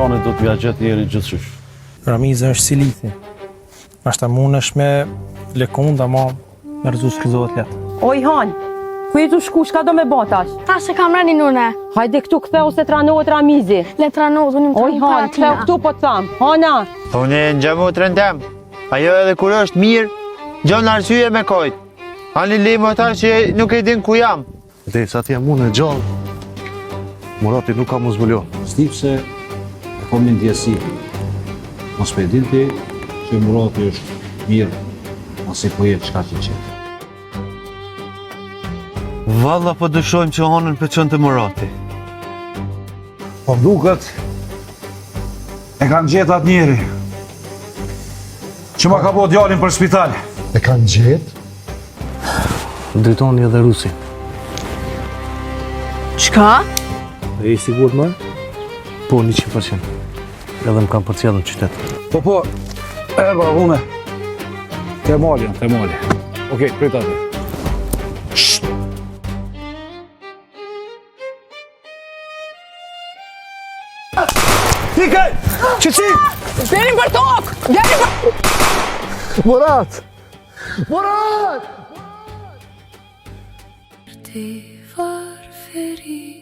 Sultanit do t'ja gjetë njeri gjithçysh. Ramiza është si lithi. Ashta munesh me lekund, ama me rëzu shkëzohet letë. Oj, Han, ku e tu shku, shka do me botash? Ta se kam rani nune. Hajde këtu këtheu se tranohet Ramizi. Le tranohet, unim Oj, Han, këtheu këtu po të thamë. Hana! Po unë e në gjemu të rëndem. Ajo edhe kur është mirë, gjonë arsye me kojtë. Ani li më tharë që nuk e din ku jam. Dhe sa t'jam unë e gjallë, Murati nuk ka mu zbulon. Stip se e kom një ndjesi. Mos pe dinti që Murati është mirë, ose po jetë çka që qetë. Valla po dëshojmë që honën pëqën të Murati. Po duket e kanë gjetë atë njeri që ma ka po djalin për spital. E kanë gjetë? Dritoni edhe Rusi. Qka? E i sigur më? Po, 100%. Edhe më kam përcjellë në qytet. Po, erba, une. Te mali. Okej, prit atë. Ikej! Qëci! Bjerim për tokë! Bjerim për... Murat! Ti var feri